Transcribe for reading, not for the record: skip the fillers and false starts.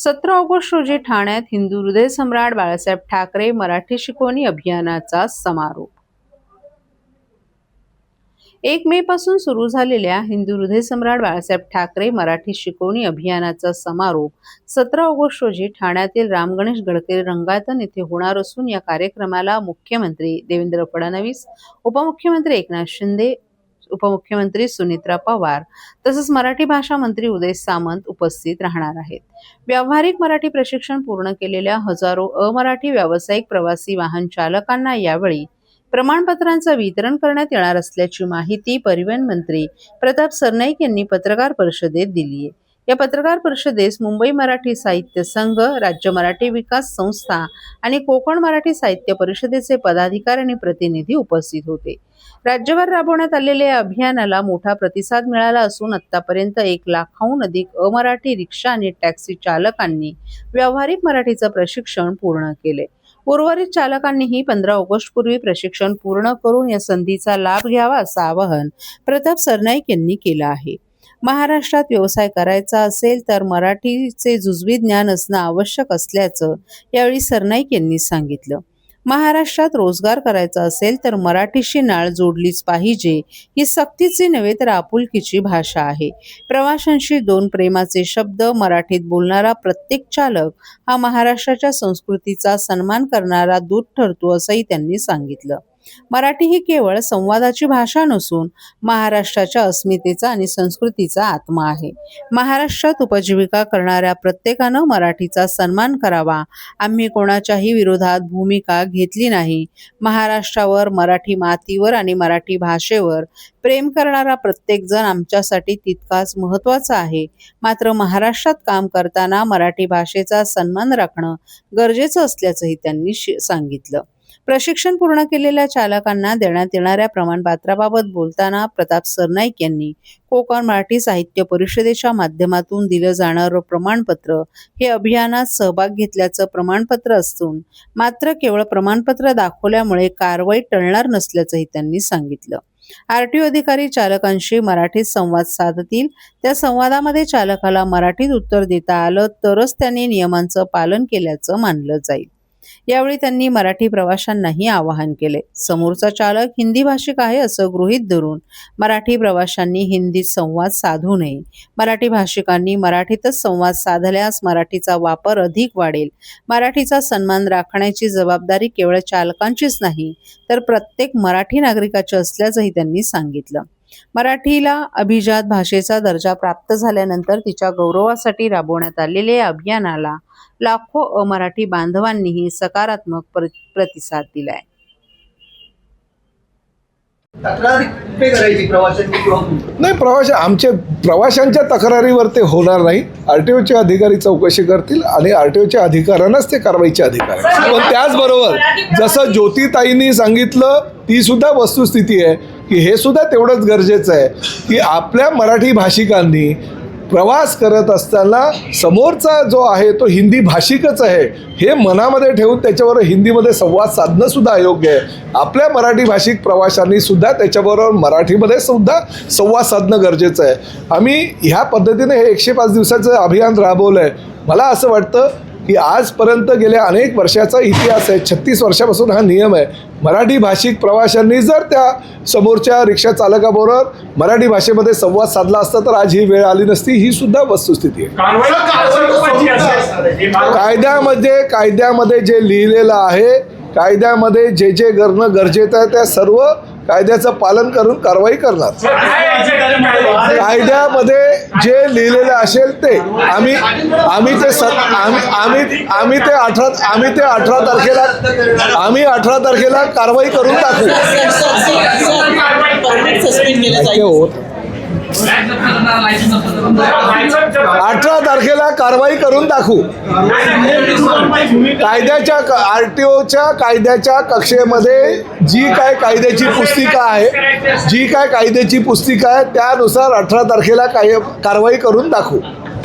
17 August रोजी ठाण्यात हिंदू हृदय सम्राट बाळासाहेब ठाकरे मराठी शिकवणी अभियानाचा समारोप। 1 मे पासून सुरू झालेल्या हिंदू हृदय सम्राट बाळासाहेब ठाकरे मराठी शिकवणी अभियानाचा समारोप 17 ऑगस्ट रोजी ठाण्यातील राम गणेश गडकरी रंगायतन येथे होणार असून या कार्यक्रमाला मुख्यमंत्री देवेंद्र फडणवीस, उपमुख्यमंत्री एकनाथ शिंदे, उपमुख्यमंत्री सुनेत्रा पवार तसेच मराठी भाषा मंत्री उदय सामंत उपस्थित राहणार आहेत। व्यावहारिक मराठी प्रशिक्षण पूर्ण केलेल्या हजारो अमराठी व्यावसायिक प्रवासी वाहन चालकांना यावेळी प्रमाणपत्रांचं वितरण करण्यात येणार असल्याची माहिती परिवहन मंत्री प्रताप सरनाईक यांनी पत्रकार परिषदेत दिली आहे। या पत्रकार परिषदेस मुंबई मराठी साहित्य संघ, राज्य मराठी विकास संस्था आणि कोकण मराठी साहित्य परिषदेचे पदाधिकारी आणि प्रतिनिधी उपस्थित होते। राज्यभर राबवण्यात आलेल्या या अभियानाला मोठा प्रतिसाद मिळाला असून आतापर्यंत 1 लाखाहून अधिक अमराठी रिक्षा आणि टॅक्सी चालकांनी व्यावहारिक मराठीचं प्रशिक्षण पूर्ण केले। उर्वरित चालकांनीही 15 ऑगस्ट पूर्वी प्रशिक्षण पूर्ण करून या संधीचा लाभ घ्यावा असं आवाहन प्रताप सरनाईक यांनी केलं आहे। महाराष्ट्रात व्यवसाय करायचा असेल तर मराठीचे जुजवी ज्ञान असणं आवश्यक असल्याचं यावेळी सरनाईक यांनी सांगितलं। महाराष्ट्रात रोजगार करायचा असेल तर मराठीशी नाळ जोडलीच पाहिजे। ही सक्तीची नव्हे तर आपुलकीची भाषा आहे। प्रवाशांशी 2 प्रेमाचे शब्द मराठीत बोलणारा प्रत्येक चालक हा महाराष्ट्राच्या संस्कृतीचा सन्मान करणारा दूत ठरतो असंही त्यांनी सांगितलं। मराठी ही केवळ संवादाची भाषा नसून महाराष्ट्राच्या अस्मितेचा आणि संस्कृतीचा आत्मा आहे। महाराष्ट्रात उपजीविका करणाऱ्या प्रत्येकानं मराठीचा सन्मान करावा। आम्ही कोणाच्याही विरोधात भूमिका घेतली नाही। महाराष्ट्रावर, मराठी मातीवर आणि मराठी भाषेवर प्रेम करणारा प्रत्येक जण आमच्यासाठी तितकाच महत्त्वाचा आहे। मात्र महाराष्ट्रात काम करताना मराठी भाषेचा सन्मान राखणं गरजेचं असल्याचंही त्यांनी सांगितलं। प्रशिक्षण पूर्ण केलेल्या चालकांना देण्यात येणाऱ्या प्रमाणपत्राबाबत बोलताना प्रताप सरनाईक यांनी कोकण मराठी साहित्य परिषदेच्या माध्यमातून दिलं जाणारं प्रमाणपत्र हे अभियानात सहभाग घेतल्याचं प्रमाणपत्र असून मात्र केवळ प्रमाणपत्र दाखवल्यामुळे कारवाई टळणार नसल्याचंही त्यांनी सांगितलं। आरटीओ अधिकारी चालकांशी मराठीत संवाद साधतील। त्या संवादामध्ये चालकाला मराठीत उत्तर देता आलं तरच त्यांनी नियमांचं पालन केल्याचं मानलं जाईल। यावेळी त्यांनी मराठी प्रवाशांनाही आवाहन केले। समोरचा चालक हिंदी भाषिक आहे असं गृहीत धरून मराठी प्रवाशांनी हिंदीत संवाद साधू नये। मराठी भाषिकांनी मराठीतच संवाद साधल्यास मराठीचा वापर अधिक वाढेल। मराठीचा सन्मान राखण्याची जबाबदारी केवळ चालकांचीच नाही तर प्रत्येक मराठी नागरिकाची असल्याचंही त्यांनी सांगितलं। मराठीला अभिजात भाषेचा दर्जा प्राप्त झाल्यानंतर तिच्या गौरवासाठी राबवण्यात आलेल्या या अभियानाला लाखो अमराठी बांधवांनीही सकारात्मक प्रतिसाद दिलाय। नाही, आमच्या प्रवाशांच्या तक्रारीवर ते होणार नाही। आरटीओचे अधिकारी चौकशी करतील आणि आरटीओच्या अधिकाऱ्यांनाच ते कारवाईचे अधिकार आहे। पण त्याचबरोबर जसं ज्योतिताईंनी सांगितलं ती सुद्धा वस्तुस्थिती आहे की हे सुद्धा तेवढंच गरजेचं आहे की आपल्या मराठी भाषिकांनी प्रवास करत असताना समोरचा जो आहे तो हिंदी भाषिकच आहे हे मनामध्ये ठेवून त्याच्याबरोबर हिंदीमध्ये संवाद साधणं सुद्धा अयोग्य आहे। आपल्या मराठी भाषिक प्रवाशांनी सुद्धा त्याच्याबरोबर मराठीमध्ये सुद्धा संवाद साधणं गरजेचं आहे। आम्ही ह्या पद्धतीने हे 105 दिवसाचं अभियान राबवलं आहे। मला असं वाटतं की आजपर्यंत गेल्या अनेक वर्षाचा इतिहास आहे, 36 वर्षापासून हा नियम आहे। मराठी भाषिक प्रवाशांनी जर त्या समोरच्या रिक्षा चालकाबरोबर मराठी भाषेमध्ये संवाद साधला असता तर आज ही वेळ आली नसती। ही सुद्धा वस्तुस्थिती आहे। कायद्यामध्ये जे लिहिलेलं आहे, कायद्यामध्ये जे जे करणं गरजेचं आहे त्या सर्व कायद्याचं पालन करून कारवाई करणार। कायद्यामध्ये जे लिहिलेलं असेल ते आम्ही ते 18 तारखेला कारवाई करून टाकू। 18 तारखेला कारवाई करून दाखवू। कायद्याच्या आरटीओच्या कायद्याच्या कक्षेमध्ये जी काय कायद्याची पुस्तिका आहे त्यानुसार 18 तारखेला कारवाई करून दाखवू।